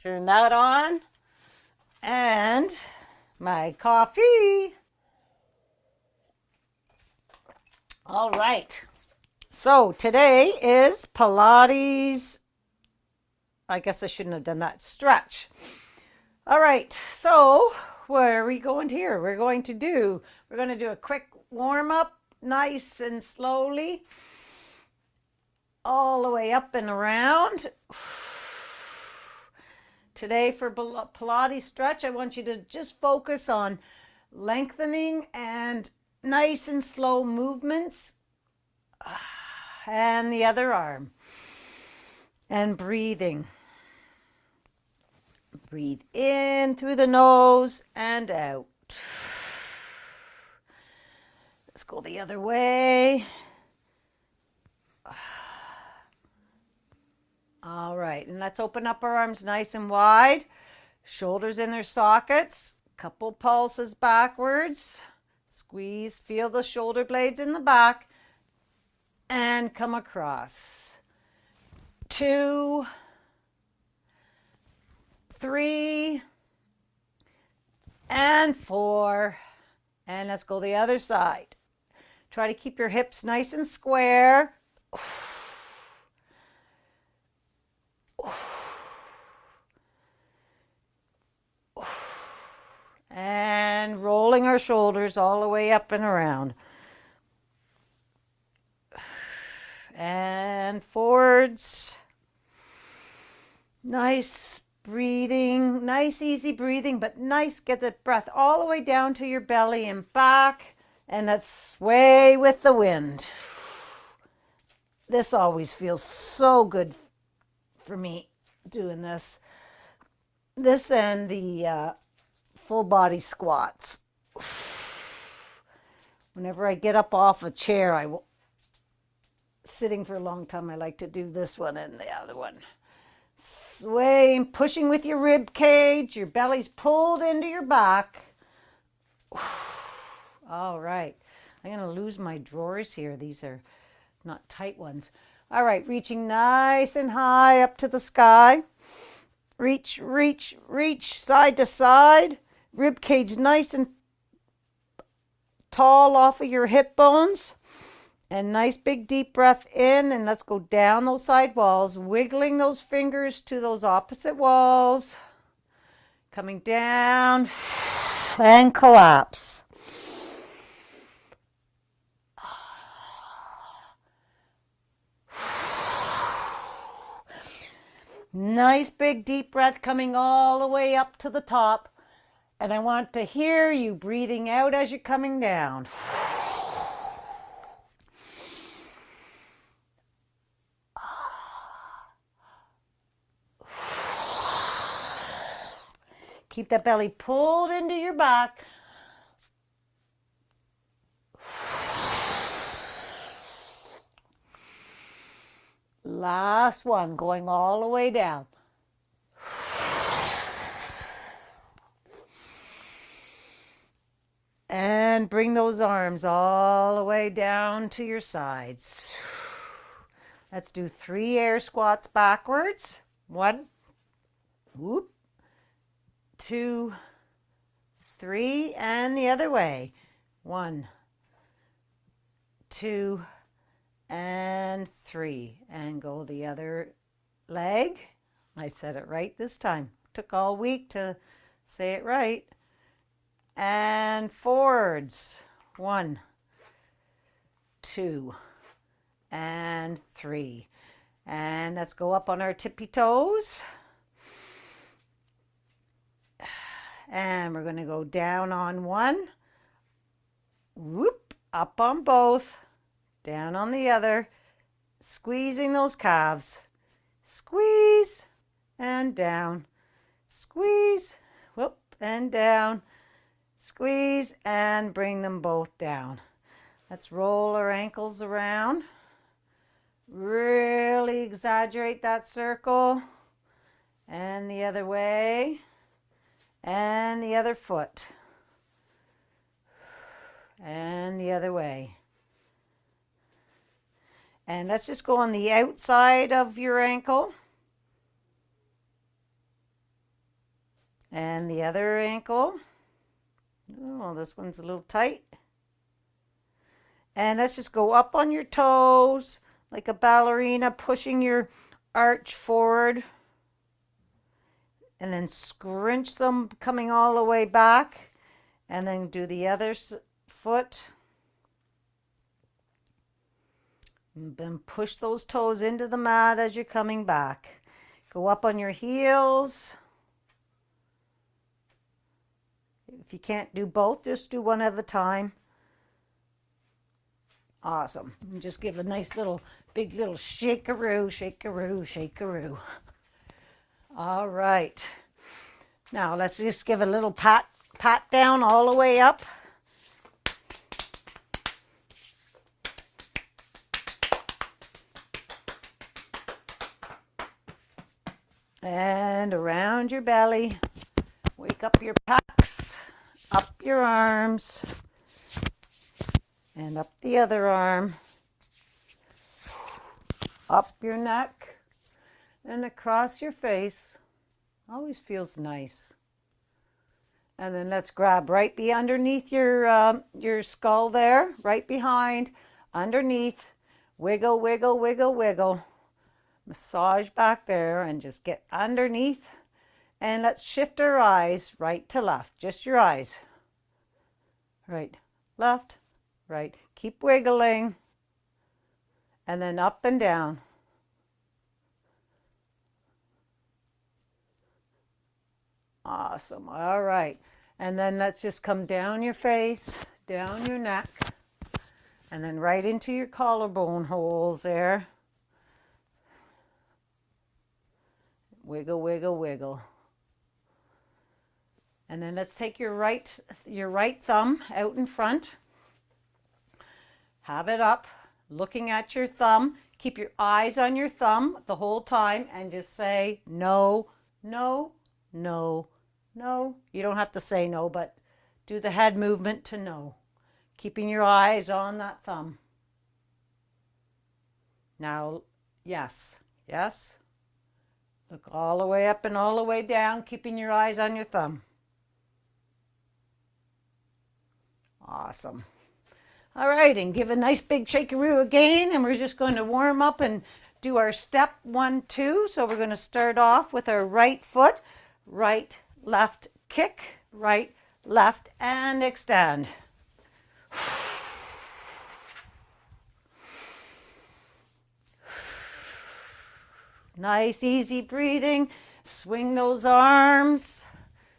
Turn that on. And my coffee. All right. So today is Pilates. I guess I shouldn't have done that. Stretch. All right. So where are we going here? We're going to do a quick warm up, nice and slowly, all the way up and around. Today for Pilates stretch, I want you to just focus on lengthening and nice and slow movements. And the other arm. And breathing. Breathe in through the nose and out. Let's go the other way. All right, and let's open up our arms nice and wide. Shoulders in their sockets. Couple pulses backwards. Squeeze, feel the shoulder blades in the back. And come across. 2, 3, and 4. And let's go the other side. Try to keep your hips nice and square. And rolling our shoulders all the way up and around. And forwards. Nice breathing, nice easy breathing, but nice, get the breath all the way down to your belly and back, and let's sway with the wind. This always feels so good for me doing this. This and the full body squats. Whenever I get up off a chair, sitting for a long time, I like to do this one and the other one. Swaying, pushing with your rib cage, your belly's pulled into your back. All right. I'm going to lose my drawers here. These are not tight ones. All right, reaching nice and high up to the sky. Reach, reach, reach side to side. Rib cage nice and tall off of your hip bones. And nice big deep breath in, and let's go down those side walls, wiggling those fingers to those opposite walls. Coming down and collapse. Nice big deep breath coming all the way up to the top. And I want to hear you breathing out as you're coming down. Keep that belly pulled into your back. Last one, going all the way down. And bring those arms all the way down to your sides. Let's do 3 air squats backwards. 1, whoop, 2, 3, and the other way. 1, 2, and 3. And go the other leg. I said it right this time. Took all week to say it right. And forwards. 1, 2, and 3. And let's go up on our tippy toes. And we're going to go down on one. Whoop, up on both. Down on the other. Squeezing those calves. Squeeze and down. Squeeze, whoop, and down. Squeeze and bring them both down. Let's roll our ankles around. Really exaggerate that circle. And the other way. And the other foot. And the other way. And let's just go on the outside of your ankle. And the other ankle. Oh, this one's a little tight. And let's just go up on your toes like a ballerina, pushing your arch forward. And then scrunch them coming all the way back. And then do the other foot. And then push those toes into the mat as you're coming back. Go up on your heels. If you can't do both, just do one at a time. Awesome. And just give a nice little, big little shakeroo, shakeroo, shakeroo. All right. Now let's just give a little pat down all the way up. And around your belly. Wake up your pecs, up your arms, and up the other arm, up your neck, and across your face. Always feels nice. And then let's grab right underneath your skull there, right behind, underneath. Wiggle, wiggle, wiggle, wiggle. Massage back there and just get underneath. And let's shift our eyes right to left, just your eyes. Right, left, right. Keep wiggling. And then up and down. Awesome, all right. And then let's just come down your face, down your neck, and then right into your collarbone holes there. Wiggle, wiggle, wiggle. And then let's take your right thumb out in front. Have it up, looking at your thumb. Keep your eyes on your thumb the whole time and just say no, no, no, no. You don't have to say no, but do the head movement to no. Keeping your eyes on that thumb. Now, yes, yes. Look all the way up and all the way down, keeping your eyes on your thumb. Awesome. All right, and give a nice big shakeroo again, and we're just going to warm up and do our step 1, 2. So we're going to start off with our right foot, right, left, kick, right, left, and extend. Nice, easy breathing. Swing those arms.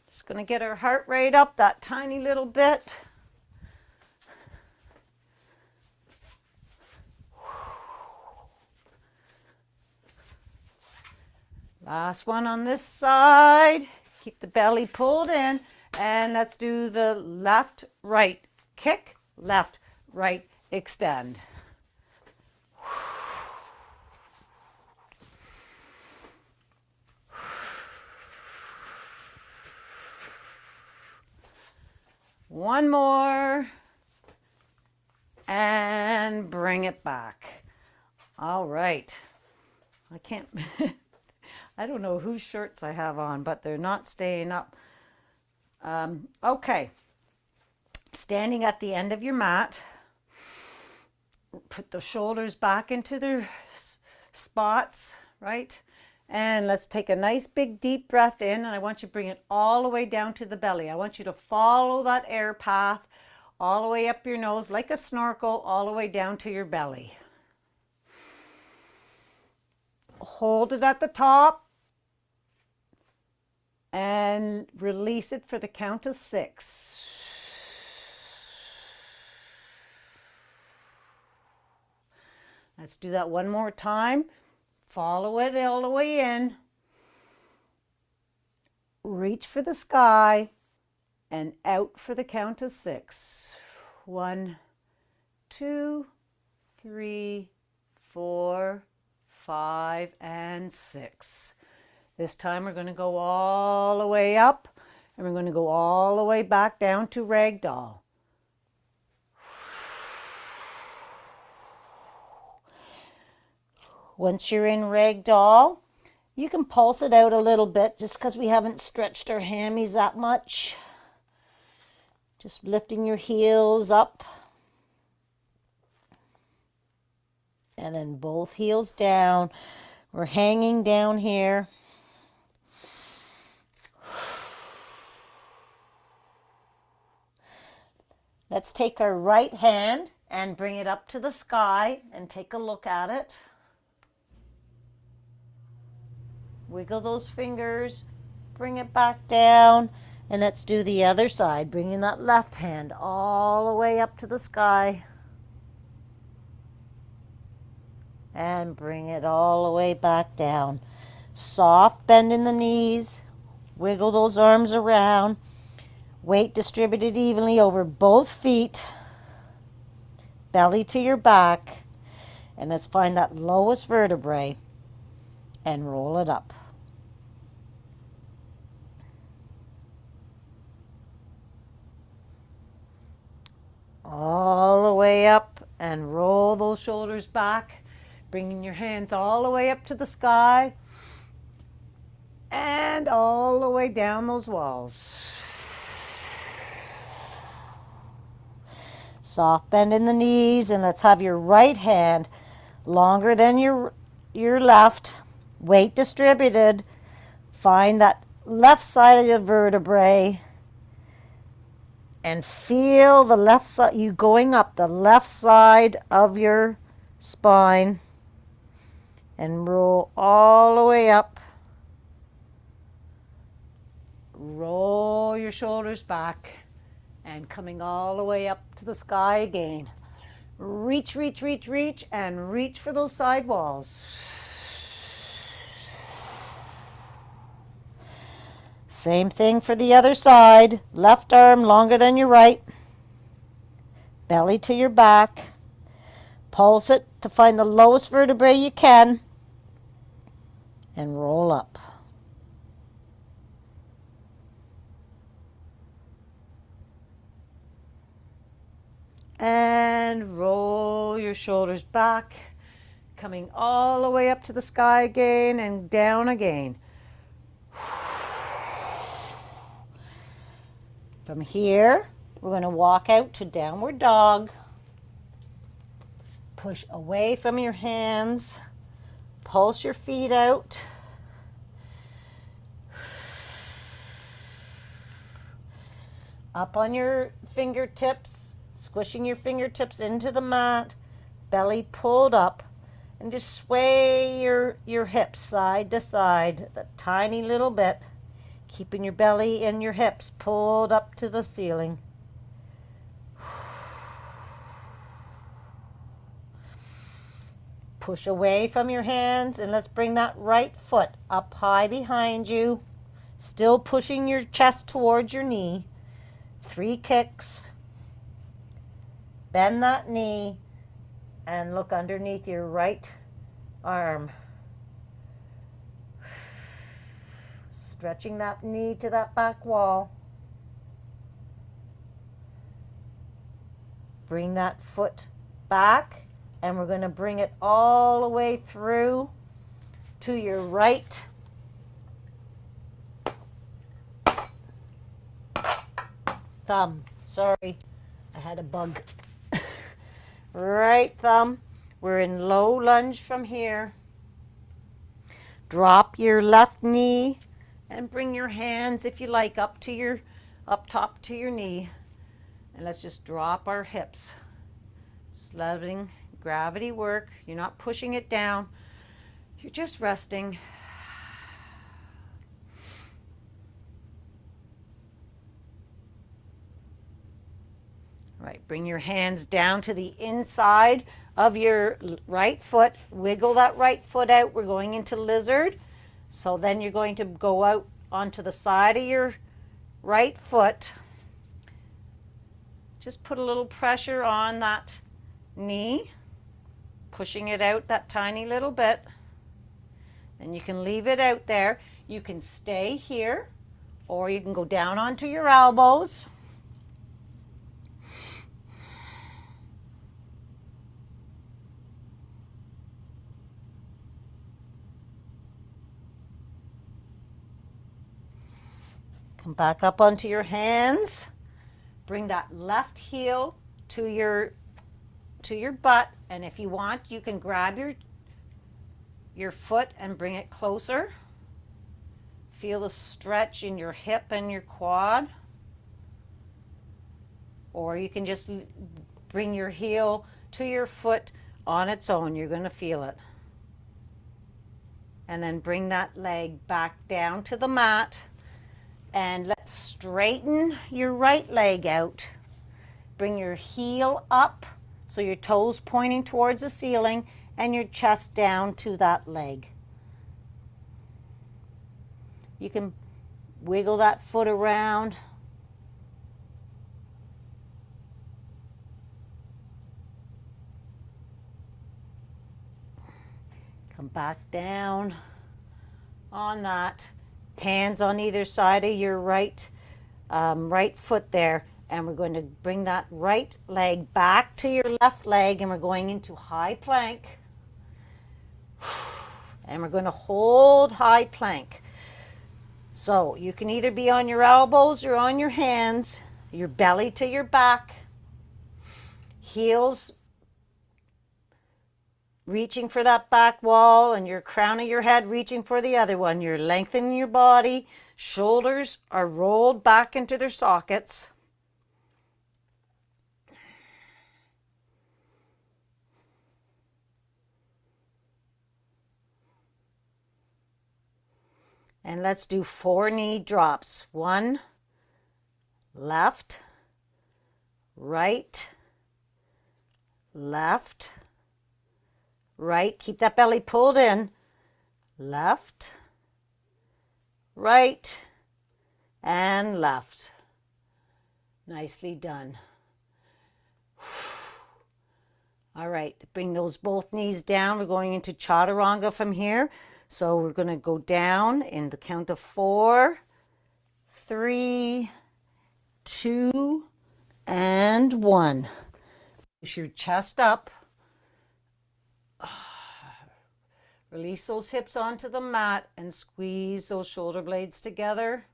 Just going to get our heart rate up that tiny little bit. Last one on this side. Keep the belly pulled in. And let's do the left, right, kick, left, right, extend. One more. And bring it back. All right. I can't... I don't know whose shirts I have on, but they're not staying up. Okay. Standing at the end of your mat. Put the shoulders back into their spots, right? And let's take a nice big deep breath in, and I want you to bring it all the way down to the belly. I want you to follow that air path all the way up your nose like a snorkel, all the way down to your belly. Hold it at the top. And release it for the count of 6. Let's do that one more time. Follow it all the way in. Reach for the sky and out for the count of 6. 1, 2, 3, 4, 5, and 6. This time we're going to go all the way up and we're going to go all the way back down to ragdoll. Once you're in ragdoll, You can pulse it out a little bit just because we haven't stretched our hammies that much. Just lifting your heels up. And then both heels down. We're hanging down here. Let's take our right hand and bring it up to the sky and take a look at it. Wiggle those fingers, bring it back down, and let's do the other side, bringing that left hand all the way up to the sky. And bring it all the way back down. Soft bend in the knees, wiggle those arms around, weight distributed evenly over both feet, belly to your back, and let's find that lowest vertebrae and roll it up. All the way up and roll those shoulders back, bringing your hands all the way up to the sky and all the way down those walls. Soft bend in the knees, and let's have your right hand longer than your left, weight distributed. Find that left side of the vertebrae and feel the left side, you going up the left side of your spine, and roll all the way up. Roll your shoulders back and coming all the way up to the sky again. Reach, reach, reach, reach, and reach for those side walls. Same thing for the other side. Left arm longer than your right. Belly to your back. Pulse it to find the lowest vertebrae you can. And roll up. And roll your shoulders back. Coming all the way up to the sky again and down again. From here, we're going to walk out to downward dog. Push away from your hands. Pulse your feet out. Up on your fingertips, squishing your fingertips into the mat, belly pulled up, and just sway your hips side to side, a tiny little bit, keeping your belly and your hips pulled up to the ceiling. Push away from your hands, and let's bring that right foot up high behind you, still pushing your chest towards your knee. 3 kicks. Bend that knee and look underneath your right arm. Stretching that knee to that back wall. Bring that foot back, and we're going to bring it all the way through to your right thumb. Sorry, I had a bug. Right thumb. We're in low lunge from here. Drop your left knee and bring your hands, if you like, up top to your knee. And let's just drop our hips. Just letting gravity work. You're not pushing it down. You're just resting. Right, bring your hands down to the inside of your right foot. Wiggle that right foot out. We're going into lizard. So then you're going to go out onto the side of your right foot. Just put a little pressure on that knee, pushing it out that tiny little bit. Then you can leave it out there. You can stay here, or you can go down onto your elbows. Come back up onto your hands. Bring that left heel to your butt, and if you want, you can grab your foot and bring it closer. Feel the stretch in your hip and your quad. Or you can just bring your heel to your foot on its own. You're going to feel it. And then bring that leg back down to the mat. And let's straighten your right leg out. Bring your heel up so your toes pointing towards the ceiling and your chest down to that leg. You can wiggle that foot around. Come back down on that. Hands on either side of your right foot there. And we're going to bring that right leg back to your left leg, and we're going into high plank. And we're going to hold high plank. So you can either be on your elbows or on your hands, your belly to your back, heels reaching for that back wall and your crown of your head reaching for the other one. You're lengthening your body. Shoulders are rolled back into their sockets. And let's do 4 knee drops. 1, left, right, left, right. Keep that belly pulled in. Left, right, and left. Nicely done. All right, bring those both knees down. We're going into chaturanga from here. So we're going to go down in the count of 4, 3, 2, and 1. Push your chest up. Release those hips onto the mat and squeeze those shoulder blades together.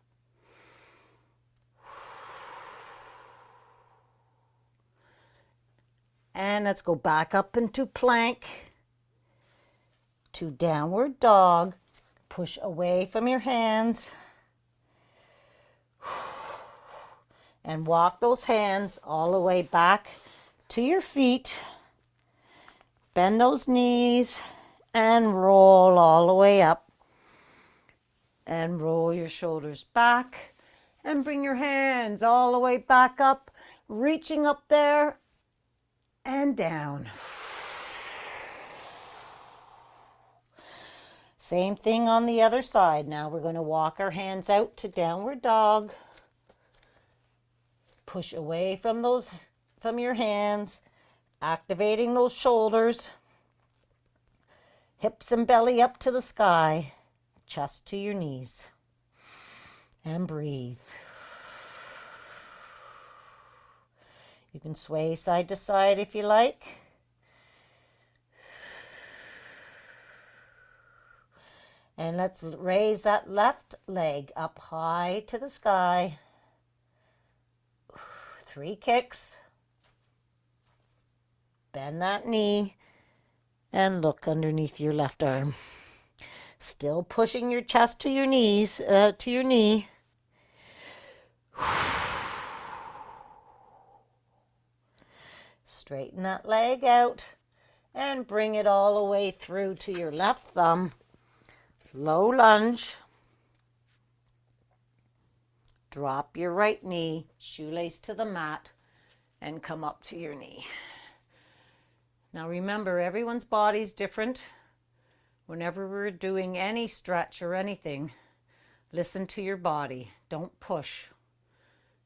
And let's go back up into plank. To downward dog. Push away from your hands. And walk those hands all the way back to your feet. Bend those knees and roll all the way up. And roll your shoulders back. And bring your hands all the way back up, reaching up there and down. Same thing on the other side. Now we're going to walk our hands out to downward dog. Push away from your hands, activating those shoulders. Hips and belly up to the sky, chest to your knees. And breathe. You can sway side to side if you like. And let's raise that left leg up high to the sky. 3 kicks. Bend that knee and look underneath your left arm. Still pushing your chest to your knees, to your knee. Straighten that leg out and bring it all the way through to your left thumb. Low lunge. Drop your right knee, shoelace to the mat, and come up to your knee. Now remember, everyone's body's different. Whenever we're doing any stretch or anything, listen to your body. Don't push.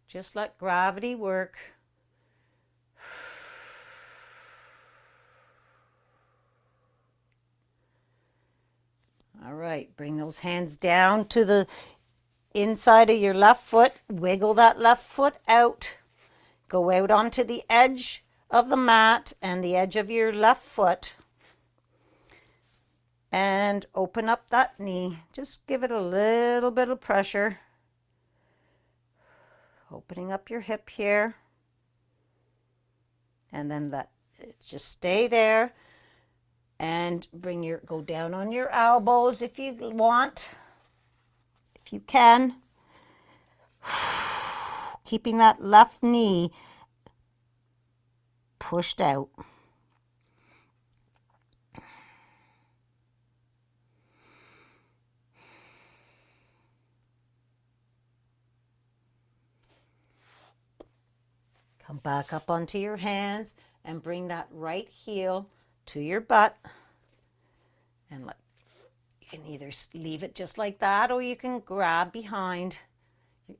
Just let gravity work. All right, bring those hands down to the inside of your left foot. Wiggle that left foot out. Go out onto the edge of the mat and the edge of your left foot. And open up that knee. Just give it a little bit of pressure. Opening up your hip here. And then let it just stay there. And go down on your elbows if you want, if you can. Keeping that left knee pushed out. Come back up onto your hands and bring that right heel to your butt. And you can either leave it just like that, or you can grab behind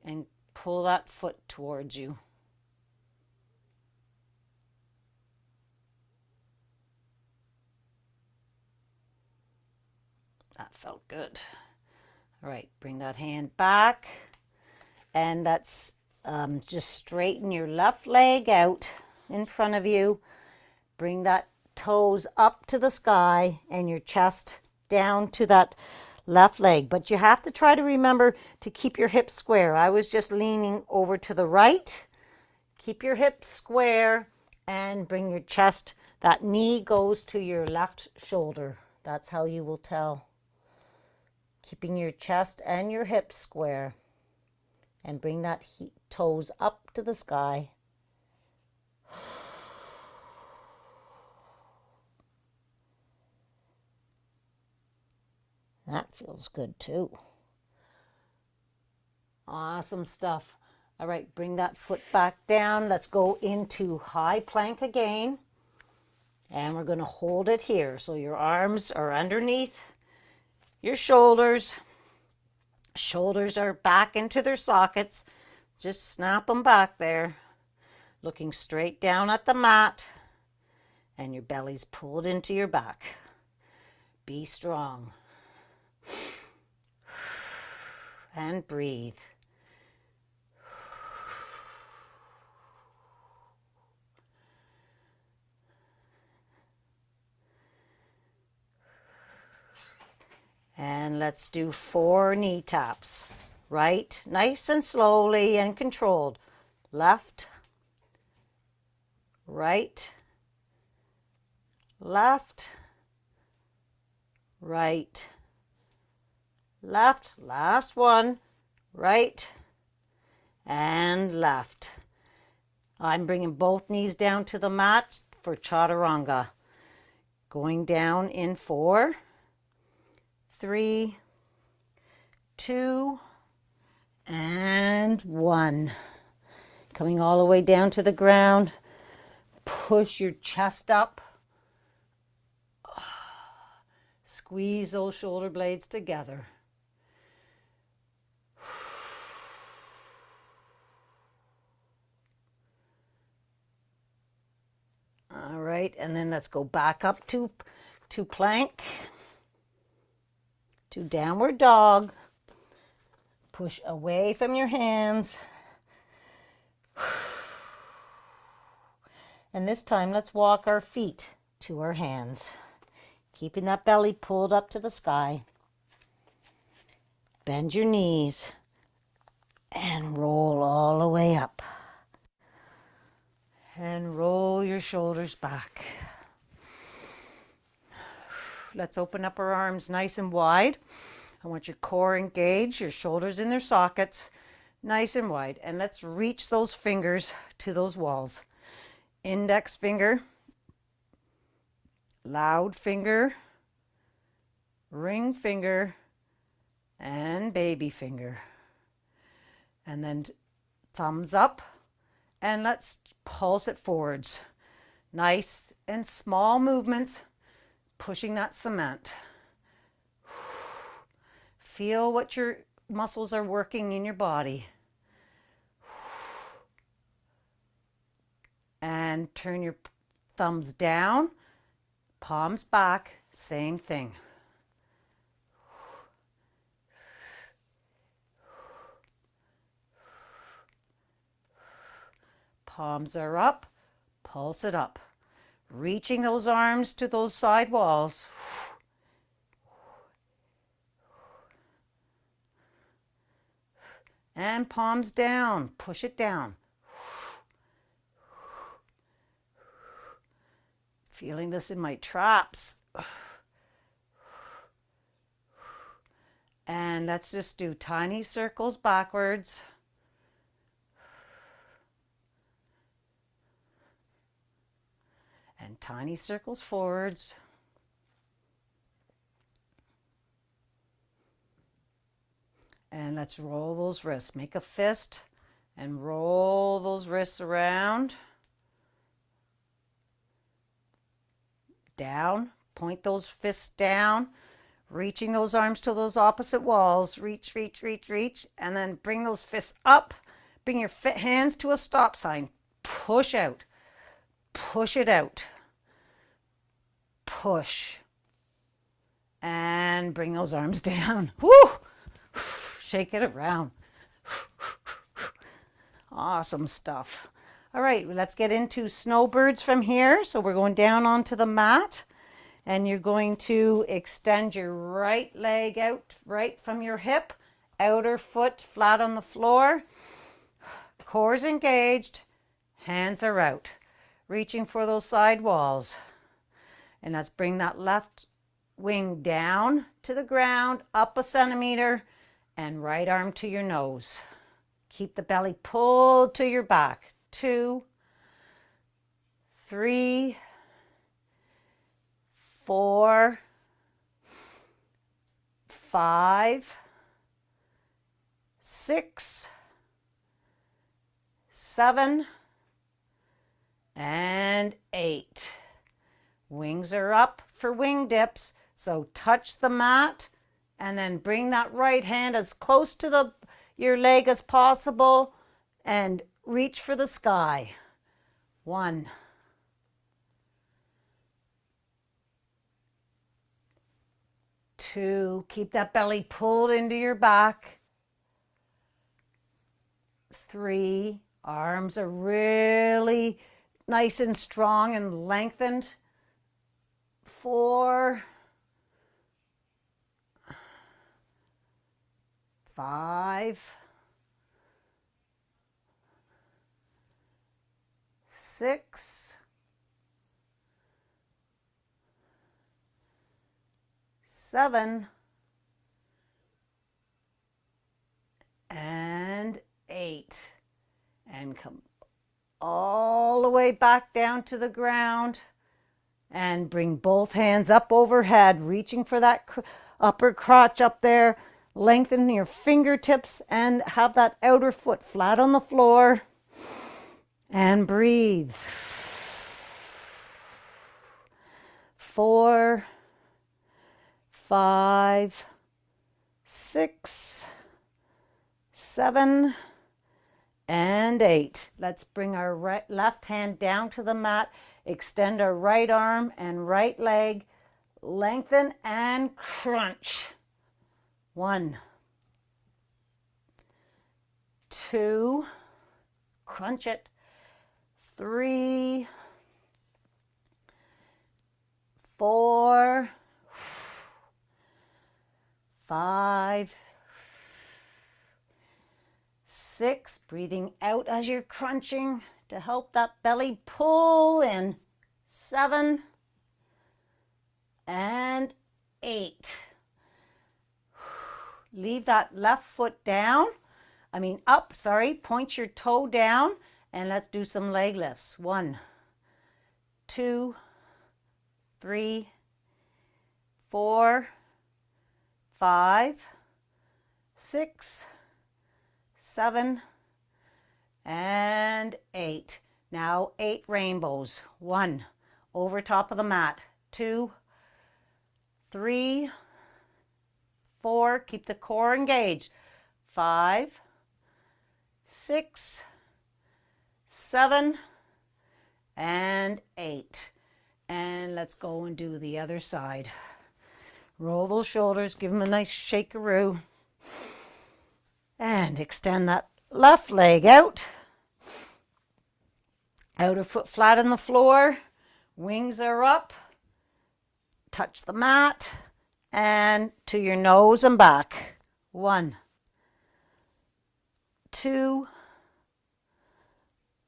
and pull that foot towards you. That felt good. All right, bring that hand back, and that's just straighten your left leg out in front of you. Bring that toes up to the sky and your chest down to that left leg. But you have to try to remember to keep your hips square. I was just leaning over to the right. Keep your hips square and bring your chest. That knee goes to your left shoulder. That's how you will tell. Keeping your chest and your hips square. And bring that toes up to the sky. That feels good too. Awesome stuff. All right, bring that foot back down. Let's go into high plank again. And we're going to hold it here. So your arms are underneath your shoulders. Shoulders are back into their sockets. Just snap them back there. Looking straight down at the mat. And your belly's pulled into your back. Be strong. And breathe. And let's do 4 knee taps. Right, nice and slowly and controlled. Left, right, left, right, left. Last one, right and left. I'm bringing both knees down to the mat for chaturanga. Going down in 4, 3, 2, and 1. Coming all the way down to the ground. Push your chest up. Squeeze those shoulder blades together. All right, and then let's go back up to plank, to downward dog. Push away from your hands. And this time, let's walk our feet to our hands, keeping that belly pulled up to the sky. Bend your knees and roll all the way up. And roll your shoulders back. Let's open up our arms nice and wide. I want your core engaged, your shoulders in their sockets, nice and wide. And let's reach those fingers to those walls. Index finger, loud finger, ring finger, and baby finger. And then thumbs up, and let's pulse it forwards. Nice and small movements, pushing that cement. Feel what your muscles are working in your body. And turn your thumbs down, palms back, same thing. Palms are up, pulse it up. Reaching those arms to those side walls. And palms down. Push it down. Feeling this in my traps. And let's just do tiny circles backwards. And tiny circles forwards. And let's roll those wrists. Make a fist and roll those wrists around. Down. Point those fists down. Reaching those arms to those opposite walls. Reach, reach, reach, reach. And then bring those fists up. Bring your hands to a stop sign. Push out. Push it out. Push. And bring those arms down. Woo! Shake it around. Awesome stuff. All right, let's get into snowbirds from here. So we're going down onto the mat, and you're going to extend your right leg out right from your hip, outer foot flat on the floor, core's engaged, hands are out, reaching for those side walls. And let's bring that left wing down to the ground, up a centimeter, and right arm to your nose. Keep the belly pulled to your back. 2, 3, 4, 5, 6, 7, and 8. Wings are up for wing dips, so touch the mat and then bring that right hand as close to your leg as possible and reach for the sky. 1, 2, keep that belly pulled into your back. 3, arms are really nice and strong and lengthened. 4, 5, 6, 7, and 8. And come all the way back down to the ground and bring both hands up overhead, reaching for that upper crotch up there. Lengthen your fingertips and have that outer foot flat on the floor. And breathe. 4, 5, 6, 7, and 8. Let's bring our left hand down to the mat. Extend our right arm and right leg. Lengthen and crunch. 1, 2, crunch it. 3, 4, 5, 6. Breathing out as you're crunching to help that belly pull in. 7 and 8. Leave that left foot down. Up, sorry. Point your toe down and let's do some leg lifts. 1, 2, 3, 4, 5, 6, 7, and 8. Now 8 rainbows. 1, over top of the mat. 2, 3, 4, keep the core engaged. 5, 6, 7, and 8. And let's go and do the other side. Roll those shoulders, give them a nice shakeroo. And extend that left leg out. Outer foot flat on the floor. Wings are up. Touch the mat. And to your nose and back. 1, 2,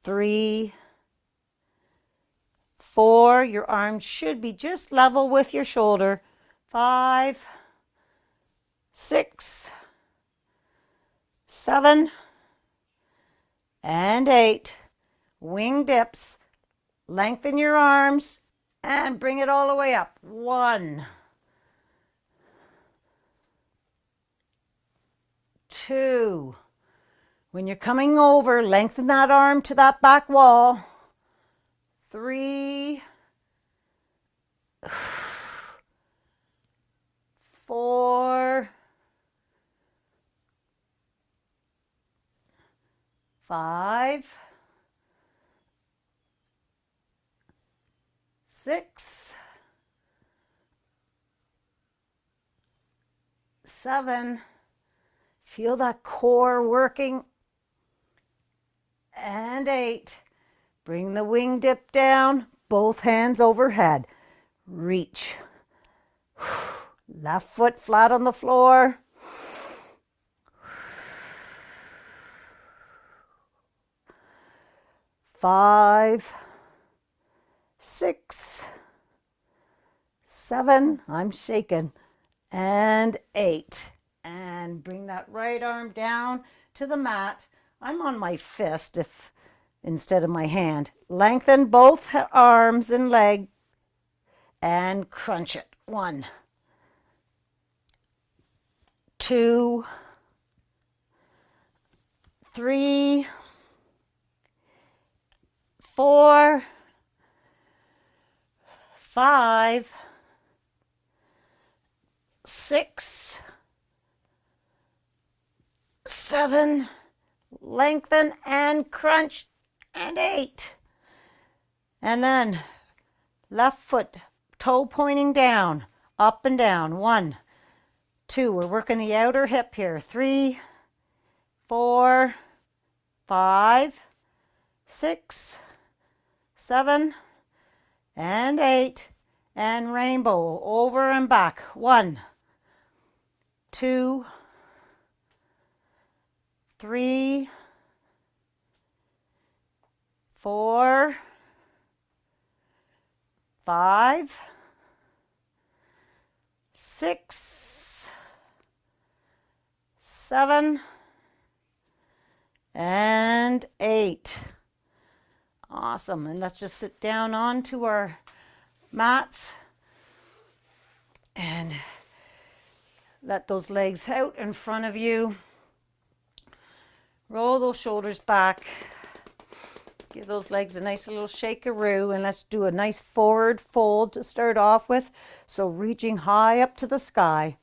3, 4. Your arms should be just level with your shoulder. 5, 6, 7, and 8. Wing dips. Lengthen your arms and bring it all the way up. 1, 2. When you're coming over, lengthen that arm to that back wall. 3, 4, 5, 6, 7. Feel that core working. And 8. Bring the wing dip down, both hands overhead. Reach. Left foot flat on the floor. 5, 6, 7. I'm shaking. And 8. And bring that right arm down to the mat. I'm on my fist instead of my hand. Lengthen both arms and leg and crunch it. 1, 2, 3, 4, 5, 6, 7, lengthen and crunch, and 8. And then left foot, toe pointing down, up and down. 1, 2. We're working the outer hip here. 3, 4, 5, 6, 7, and 8. And rainbow over and back. 1, 2, 3, 4, 5, 6, 7, and 8. Awesome. And let's just sit down onto our mats and let those legs out in front of you. Roll those shoulders back. Give those legs a nice little shakaroo, and let's do a nice forward fold to start off with. So reaching high up to the sky.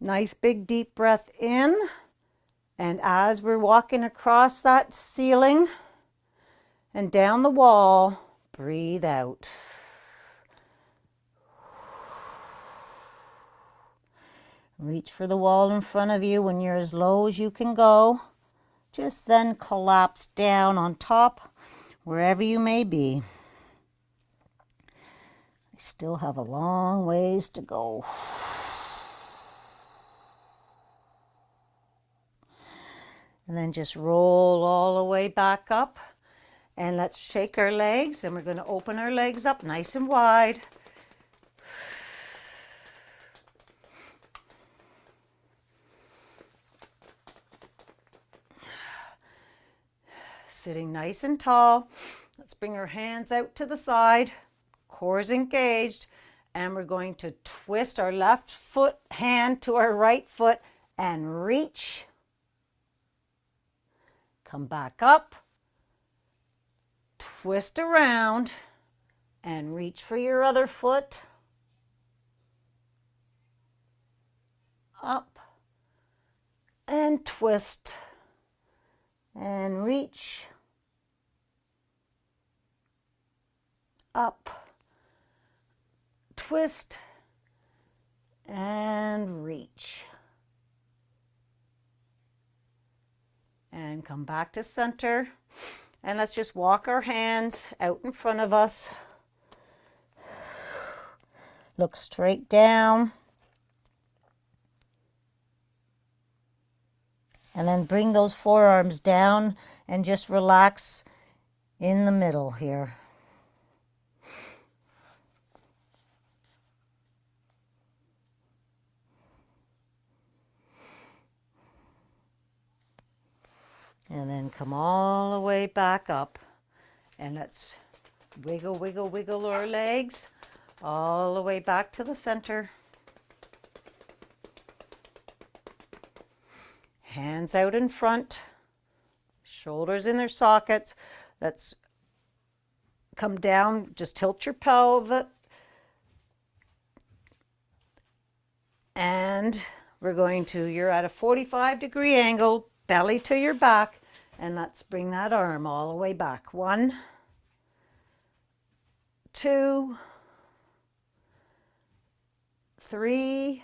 Nice big deep breath in. And as we're walking across that ceiling and down the wall, breathe out. Reach for the wall in front of you when you're as low as you can go. Just then collapse down on top, wherever you may be. I still have a long ways to go. And then just roll all the way back up. And let's shake our legs, and we're going to open our legs up nice and wide. Sitting nice and tall. Let's bring our hands out to the side. Core is engaged. And we're going to twist our left foot hand to our right foot and reach. Come back up. Twist around and reach for your other foot. Up and twist and reach. Up, twist, and reach. And come back to center. And let's just walk our hands out in front of us. Look straight down. And then bring those forearms down and just relax in the middle here. And then come all the way back up. And let's wiggle, wiggle, wiggle our legs all the way back to the center. Hands out in front, shoulders in their sockets. Let's come down, just tilt your pelvis. And we're going to, you're at a 45-degree angle, belly to your back. And let's bring that arm all the way back. 1, 2, 3,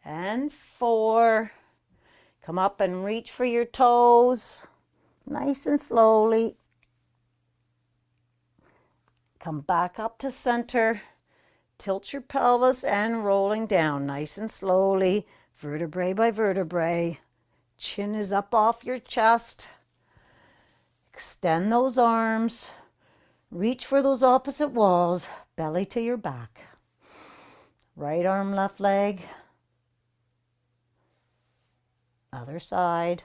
and 4. Come up and reach for your toes, nice and slowly. Come back up to center. Tilt your pelvis and rolling down nice and slowly, vertebrae by vertebrae. Chin is up off your chest. Extend those arms. Reach for those opposite walls, belly to your back. Right arm, left leg. Other side.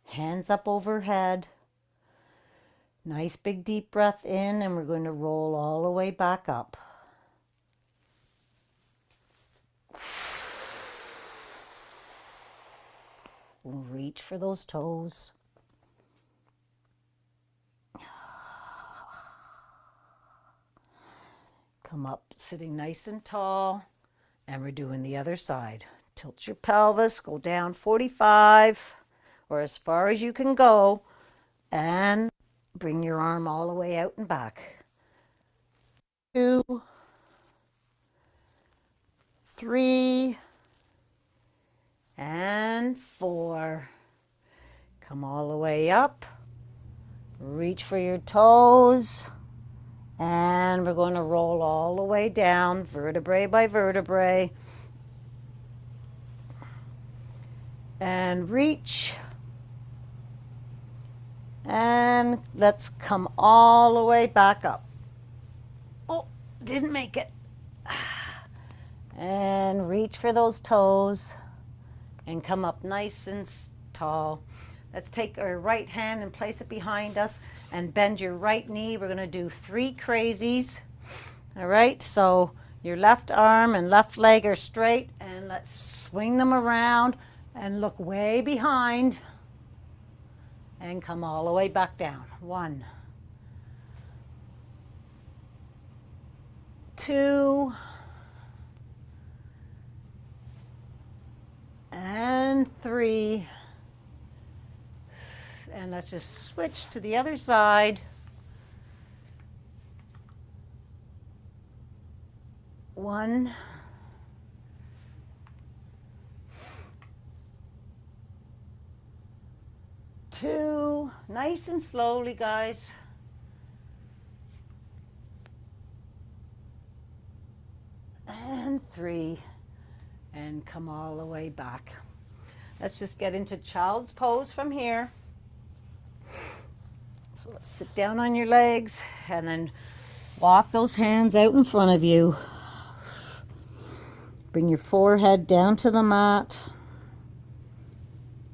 Hands up overhead. Nice big deep breath in, and we're going to roll all the way back up. Reach for those toes. Come up, sitting nice and tall, and we're doing the other side. Tilt your pelvis, go down 45, or as far as you can go, and bring your arm all the way out and back. 2, 3, and 4. Come all the way up. Reach for your toes. And we're going to roll all the way down, vertebrae by vertebrae. And reach. And let's come all the way back up. Oh, didn't make it. And reach for those toes. And come up nice and tall. Let's take our right hand and place it behind us and bend your right knee. We're going to do 3 crazies. All right, so your left arm and left leg are straight, and let's swing them around and look way behind and come all the way back down. 1, 2, and 3. And let's just switch to the other side. 1, 2, nice and slowly, guys. And 3, and come all the way back. Let's just get into child's pose from here. So let's sit down on your legs and then walk those hands out in front of you. Bring your forehead down to the mat.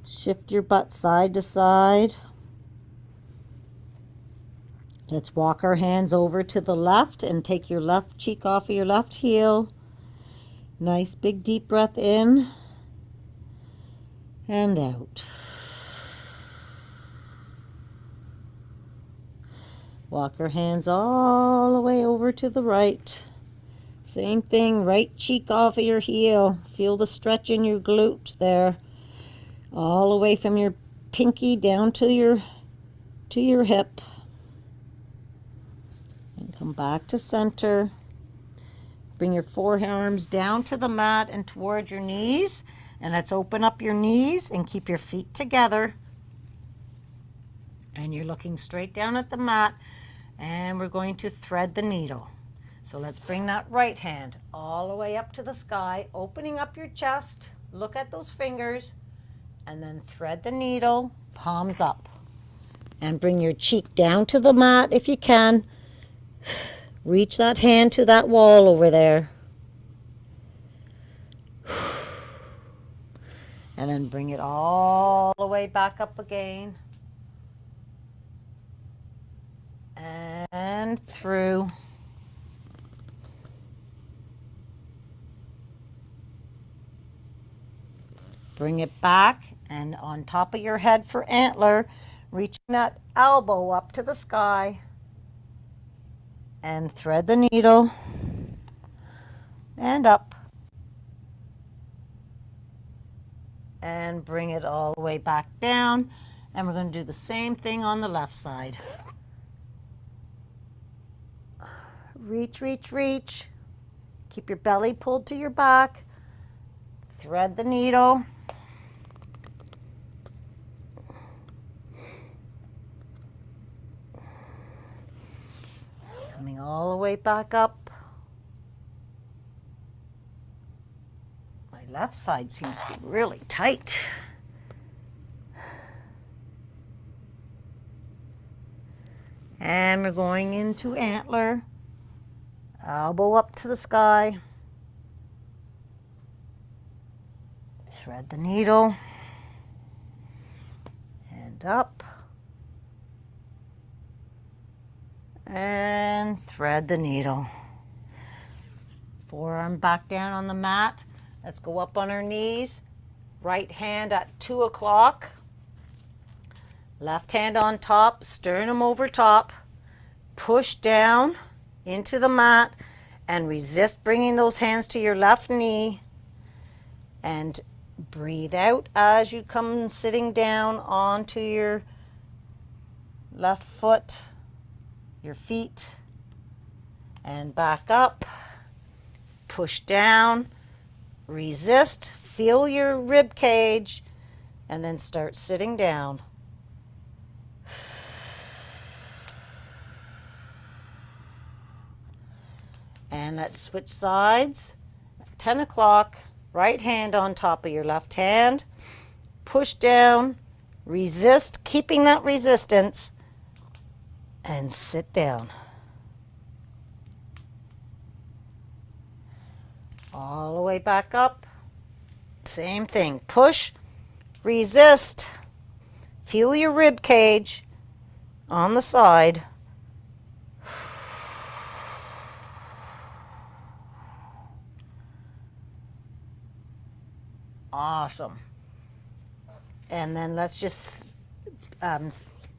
Shift your butt side to side. Let's walk our hands over to the left and take your left cheek off of your left heel. Nice big deep breath in and out. Walk your hands all the way over to the right. Same thing, right cheek off of your heel. Feel the stretch in your glutes there. All the way from your pinky down to your hip. And come back to center. Bring your forearms down to the mat and towards your knees. And let's open up your knees and keep your feet together. And you're looking straight down at the mat. And we're going to thread the needle. So let's bring that right hand all the way up to the sky, opening up your chest. Look at those fingers and then thread the needle, palms up. And bring your cheek down to the mat if you can. Reach that hand to that wall over there. And then bring it all the way back up again. And through. Bring it back and on top of your head for antler, reaching that elbow up to the sky. And thread the needle. And up. And bring it all the way back down. And we're going to do the same thing on the left side. Reach, reach, reach. Keep your belly pulled to your back. Thread the needle. Coming all the way back up. My left side seems to be really tight. And we're going into antler. Elbow up to the sky. Thread the needle. And up. And thread the needle. Forearm back down on the mat. Let's go up on our knees. Right hand at 2 o'clock. Left hand on top, sternum over top. Push down into the mat and resist bringing those hands to your left knee. And breathe out as you come sitting down onto your left foot, your feet, and back up. Push down, resist, feel your rib cage, and then start sitting down. And let's switch sides. 10 o'clock, right hand on top of your left hand. Push down, resist, keeping that resistance, and sit down. All the way back up. Same thing. Push, resist, feel your rib cage on the side. Awesome. And then let's just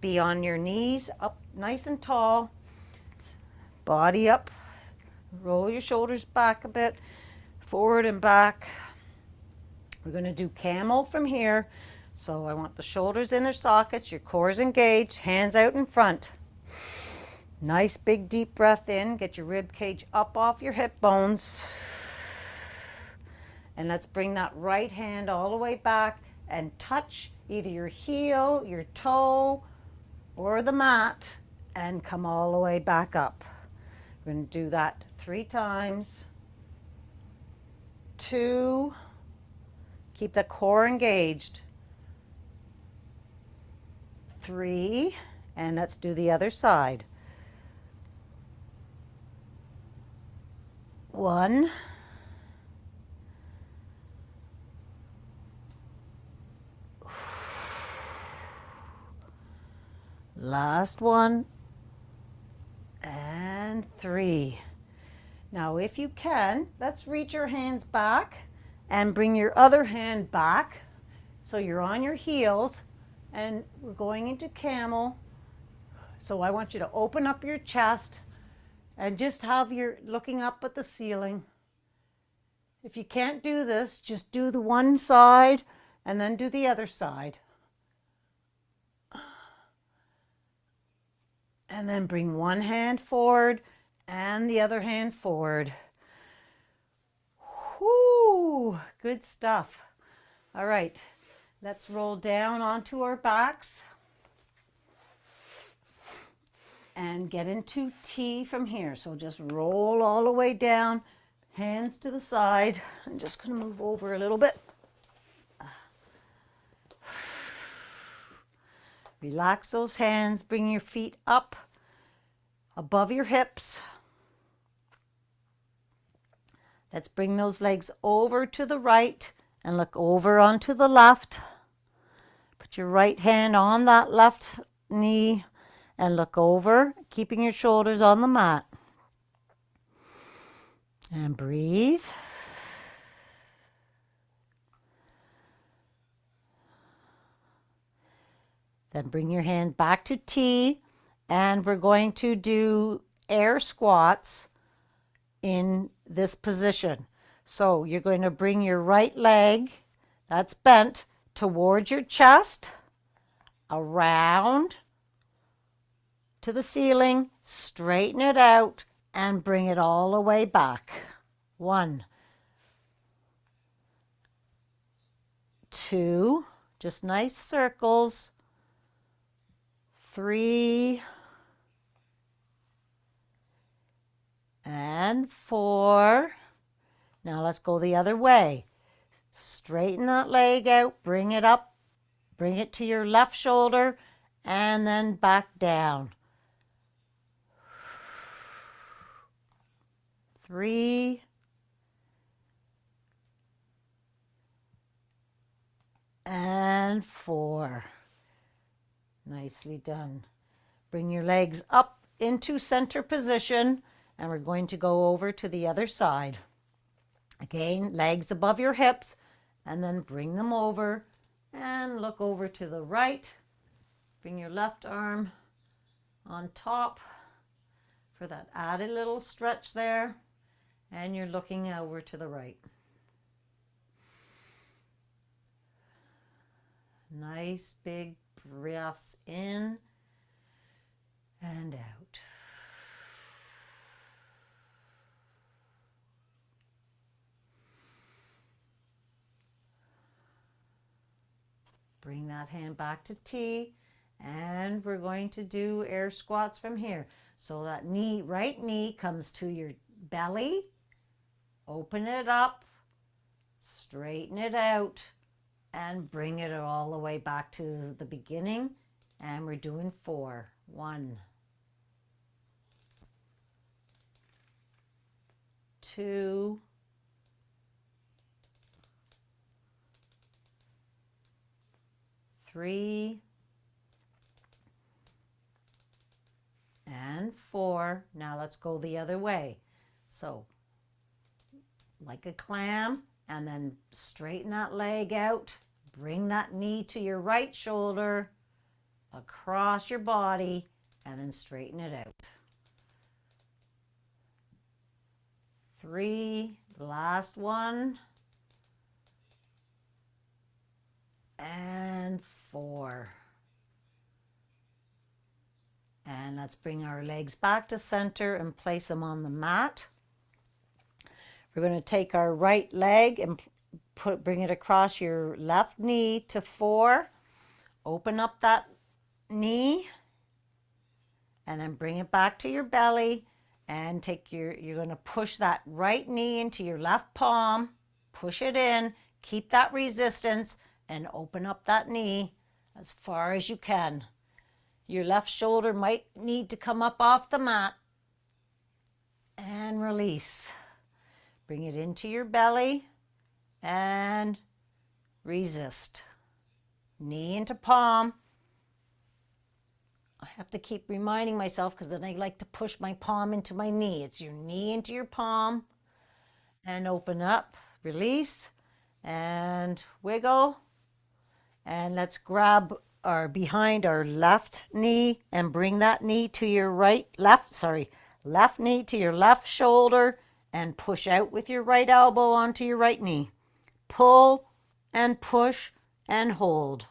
be on your knees, up nice and tall. Body up. Roll your shoulders back a bit. Forward and back. We're going to do camel from here. So I want the shoulders in their sockets, your core is engaged, hands out in front. Nice big deep breath in. Get your rib cage up off your hip bones. And let's bring that right hand all the way back and touch either your heel, your toe, or the mat, and come all the way back up. We're going to do that 3 times. 2. Keep the core engaged. 3. And let's do the other side. 1. Last one. And 3. Now if you can, let's reach your hands back and bring your other hand back so you're on your heels, and we're going into camel. So I want you to open up your chest and just have your looking up at the ceiling. If you can't do this, just do the one side and then do the other side. And then bring one hand forward and the other hand forward. Whoo, good stuff. All right, let's roll down onto our backs and get into T from here. So just roll all the way down, hands to the side. I'm just going to move over a little bit. Relax those hands. Bring your feet up above your hips. Let's bring those legs over to the right and look over onto the left. Put your right hand on that left knee and look over, keeping your shoulders on the mat. And breathe. Then bring your hand back to T, and we're going to do air squats in this position. So you're going to bring your right leg, that's bent, towards your chest, around to the ceiling, straighten it out, and bring it all the way back. 1, 2, just nice circles. 3, and 4. Now let's go the other way. Straighten that leg out, bring it up, bring it to your left shoulder, and then back down. 3, and 4. Nicely done. Bring your legs up into center position, and we're going to go over to the other side. Again, legs above your hips, and then bring them over and look over to the right. Bring your left arm on top for that added little stretch there, and you're looking over to the right. Nice big breaths in and out. Bring that hand back to T, and we're going to do air squats from here. So that knee, right knee comes to your belly, open it up, straighten it out, and bring it all the way back to the beginning. And we're doing 4. 1, 2, 3, and 4. Now let's go the other way. So like a clam, and then straighten that leg out. Bring that knee to your right shoulder, across your body, and then straighten it out. 3, last one, and 4. And let's bring our legs back to center and place them on the mat. We're going to take our right leg and bring it across your left knee to 4. Open up that knee and then bring it back to your belly, and you're going to push that right knee into your left palm, push it in, keep that resistance, and open up that knee as far as you can. Your left shoulder might need to come up off the mat, and release. Bring it into your belly and resist. Knee into palm. I have to keep reminding myself because then I like to push my palm into my knee. It's your knee into your palm, and open up, release, and wiggle. And let's grab our behind our left knee and bring that knee to your left knee to your left shoulder, and push out with your right elbow onto your right knee. Pull and push and hold.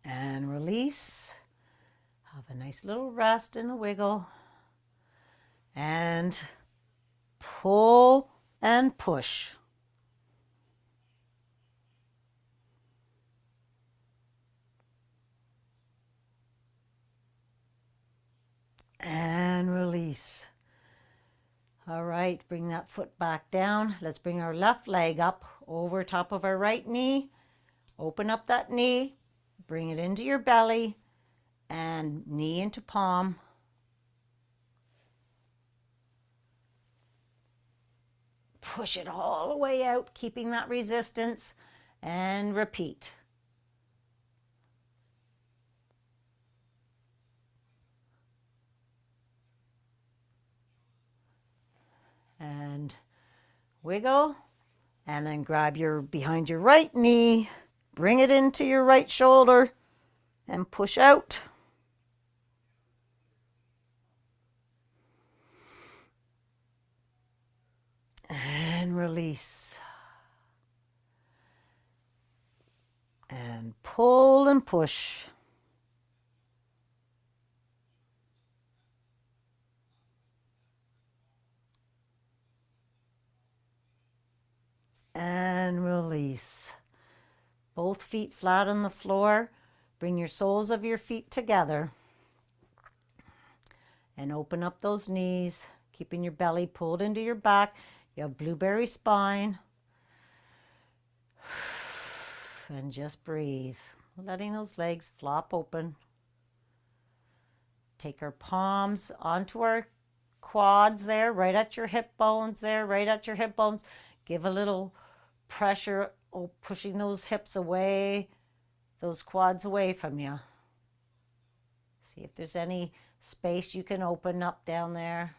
And release. Have a nice little rest and a wiggle. And pull and push. And release. All right, bring that foot back down. Let's bring our left leg up over top of our right knee. Open up that knee, bring it into your belly, and knee into palm. Push it all the way out, keeping that resistance, and repeat. And wiggle, and then grab your behind your right knee, bring it into your right shoulder, and push out. And release. And pull and push. And release. Both feet flat on the floor. Bring your soles of your feet together. And open up those knees, keeping your belly pulled into your back. You have blueberry spine. And just breathe, letting those legs flop open. Take our palms onto our quads there, right at your hip bones there, right at your hip bones. Give a little pressure, pushing those hips away, those quads away from you. See if there's any space you can open up down there.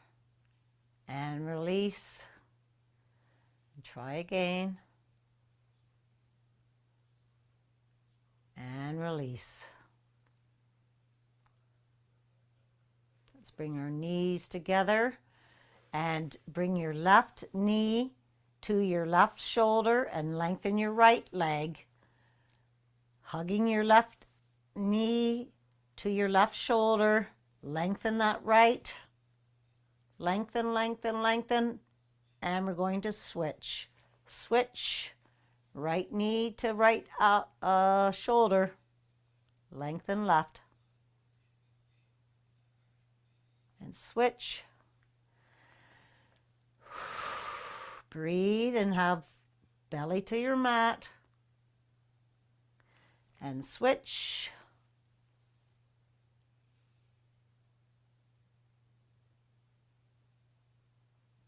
And release. And try again. And release. Let's bring our knees together and bring your left knee to your left shoulder and lengthen your right leg. Hugging your left knee to your left shoulder, lengthen that right. Lengthen, lengthen, lengthen. And we're going to switch. Switch. Right knee to right shoulder. Lengthen left. And switch. Breathe and have belly to your mat. And switch.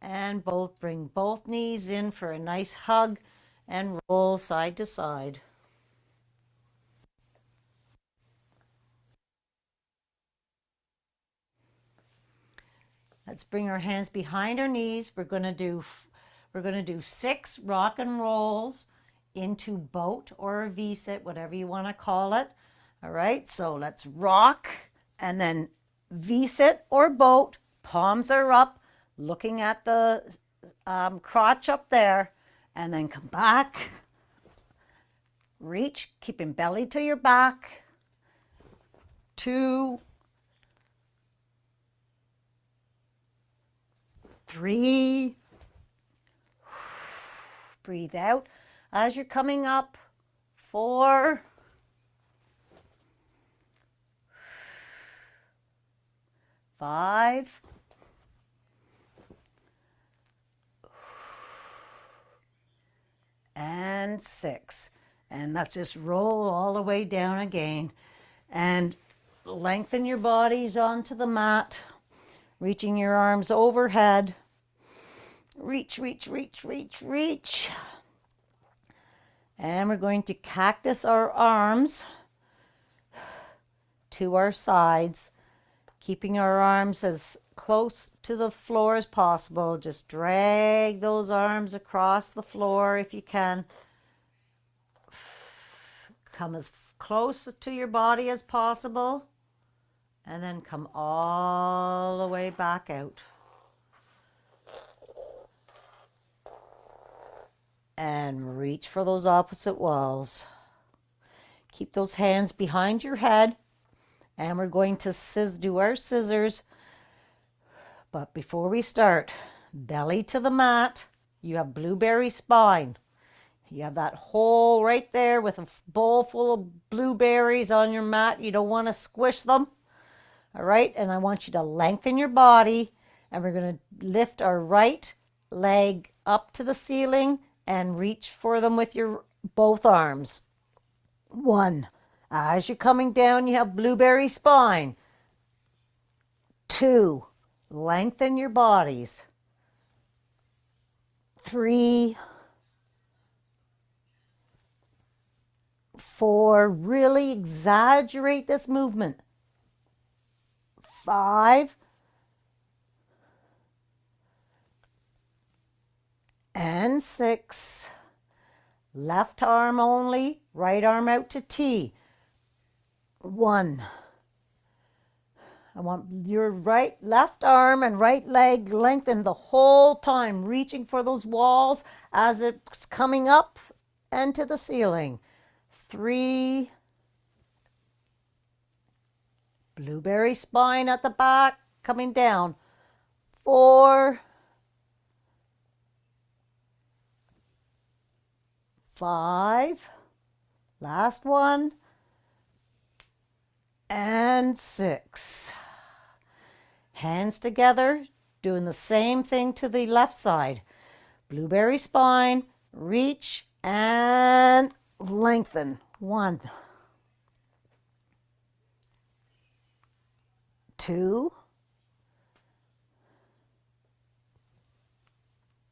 And bring both knees in for a nice hug and roll side to side. Let's bring our hands behind our knees. We're going to do 6 rock and rolls into boat or a V-sit, whatever you want to call it. All right, so let's rock and then V-sit or boat. Palms are up, looking at the crotch up there, and then come back. Reach, keeping belly to your back. 2, 3. Breathe out as you're coming up. 4. 5. And 6. And let's just roll all the way down again. And lengthen your bodies onto the mat, reaching your arms overhead. Reach, reach, reach, reach, reach. And we're going to cactus our arms to our sides, keeping our arms as close to the floor as possible. Just drag those arms across the floor if you can. Come as close to your body as possible, and then come all the way back out. And reach for those opposite walls. Keep those hands behind your head, and we're going to do our scissors. But before we start, belly to the mat. You have blueberry spine. You have that hole right there with a bowl full of blueberries on your mat. You don't want to squish them. All right, and I want you to lengthen your body And we're going to lift our right leg up to the ceiling and reach for them with your both arms. 1. As you're coming down, you have blueberry spine. 2. Lengthen your bodies. 3. 4. Really exaggerate this movement. 5. And 6. Left arm only, right arm out to T. 1. I want your left arm and right leg lengthened the whole time, reaching for those walls as it's coming up and to the ceiling. 3. Blueberry spine at the back, coming down. 4. 5. Last one. And 6. Hands together, doing the same thing to the left side. Blueberry spine, reach and lengthen. 1. 2.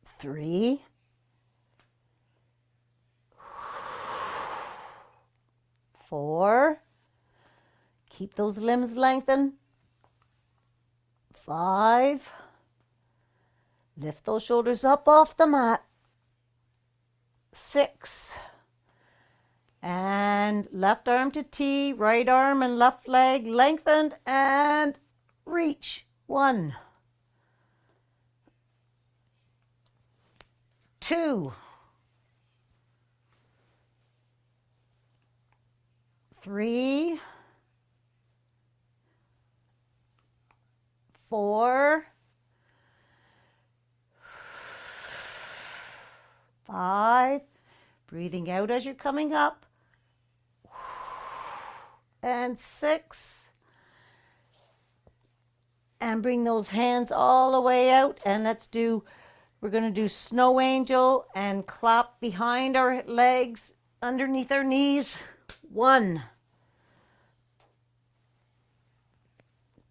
3. 4. Keep those limbs lengthened. 5. Lift those shoulders up off the mat. 6. And left arm to T, right arm and left leg lengthened and reach. 1. 2. 3. 4. 5. Breathing out as you're coming up. And 6. And bring those hands all the way out. And we're going to do snow angel and clap behind our legs, underneath our knees. 1.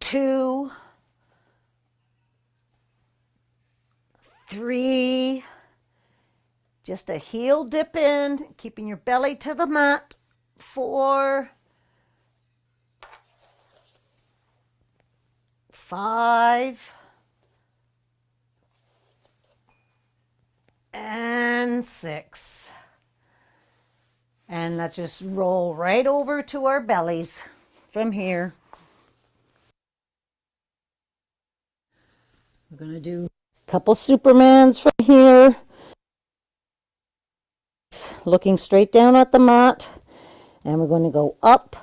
2. 3. Just a heel dip in, keeping your belly to the mat. 4. 5. And 6. And let's just roll right over to our bellies from here. We're going to do a couple Supermans from here. Looking straight down at the mat. And we're going to go up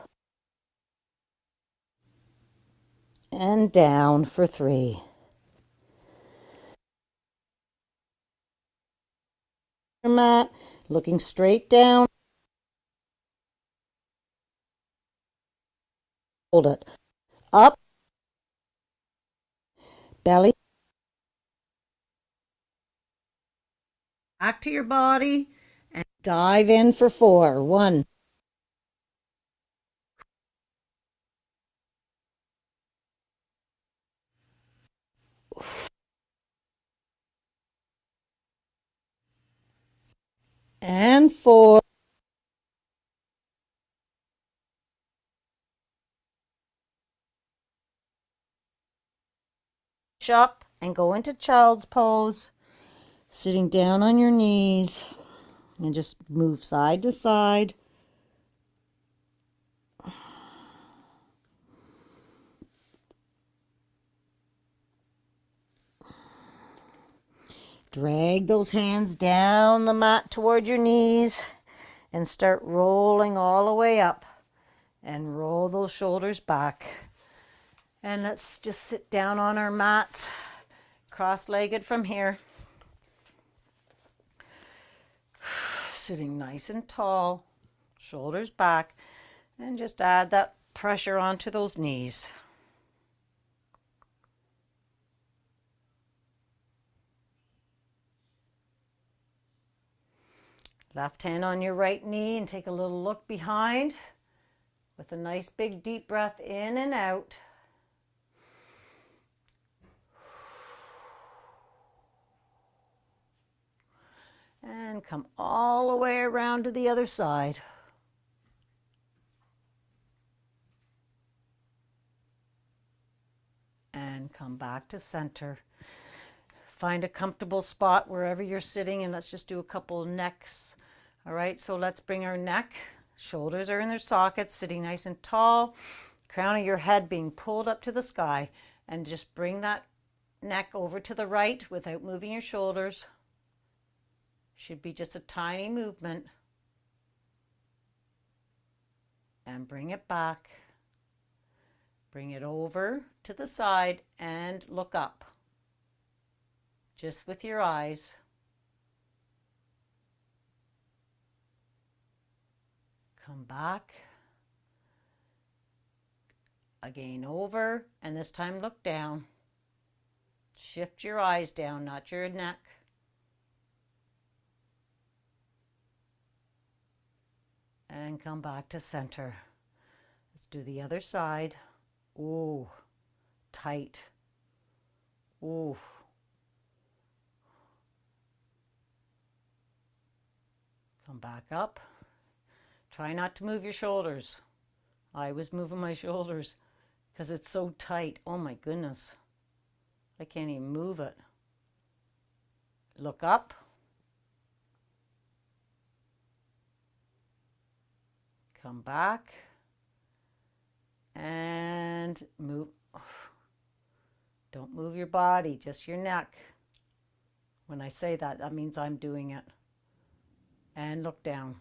and down for 3. Mat, looking straight down. Hold it. Up. Belly. Back to your body. And dive in for 4. 1. And 4. Up and go into child's pose. Sitting down on your knees. And just move side to side. Drag those hands down the mat toward your knees and start rolling all the way up. And roll those shoulders back. And let's just sit down on our mats, cross-legged from here. Sitting nice and tall, shoulders back, and just add that pressure onto those knees. Left hand on your right knee and take a little look behind with a nice big deep breath in and out. And come all the way around to the other side. And come back to center. Find a comfortable spot wherever you're sitting, and let's just do a couple of necks. All right, so let's bring our neck. Shoulders are in their sockets, sitting nice and tall. Crown of your head being pulled up to the sky. And just bring that neck over to the right without moving your shoulders. Should be just a tiny movement. And bring it back. Bring it over to the side and look up. Just with your eyes. Come back. Again over, and this time look down. Shift your eyes down, not your neck. And come back to center. Let's do the other side. Ooh, tight. Ooh. Come back up. Try not to move your shoulders. I was moving my shoulders because it's so tight. Oh my goodness. I can't even move it. Look up. Come back. And move. Don't move your body, just your neck. When I say that, that means I'm doing it. And look down.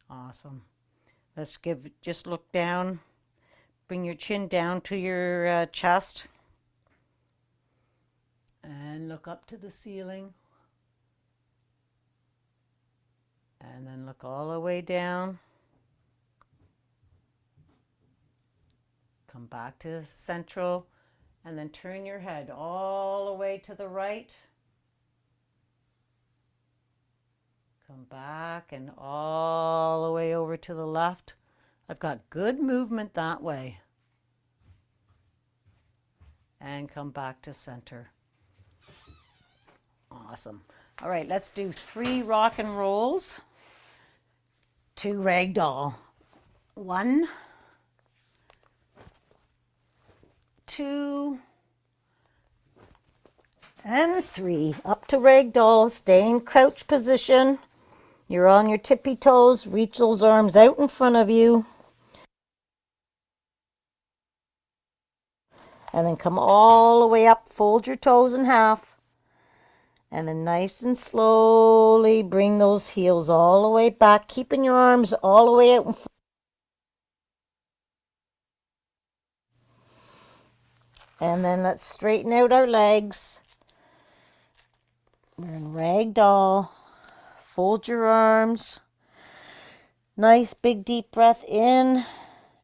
Awesome. Let's just look down. Bring your chin down to your chest. And look up to the ceiling. And then look all the way down. Come back to central. And then turn your head all the way to the right. Come back and all the way over to the left. I've got good movement that way. And come back to center. Awesome. All right, let's do 3 rock and rolls. 2 ragdoll. 1, 2, and 3. Up to ragdoll. Stay in crouch position. You're on your tippy toes. Reach those arms out in front of you. And then come all the way up. Fold your toes in half. And then nice and slowly bring those heels all the way back, keeping your arms all the way out in front. And then let's straighten out our legs. We're in ragdoll. Fold your arms. Nice big deep breath in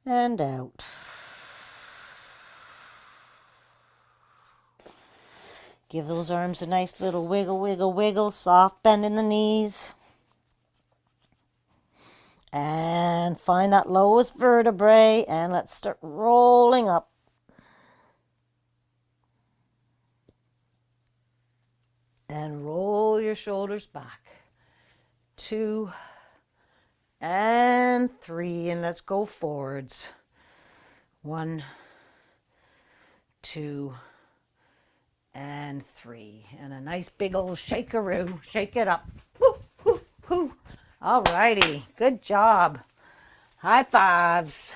and out. Give those arms a nice little wiggle, wiggle, wiggle. Soft bend in the knees. And find that lowest vertebrae. And let's start rolling up. And roll your shoulders back. 2 and 3. And let's go forwards. 1, 2, and 3. And a nice big old shakeroo. Shake it up. Woo, woo, woo. All righty. Good job. High fives.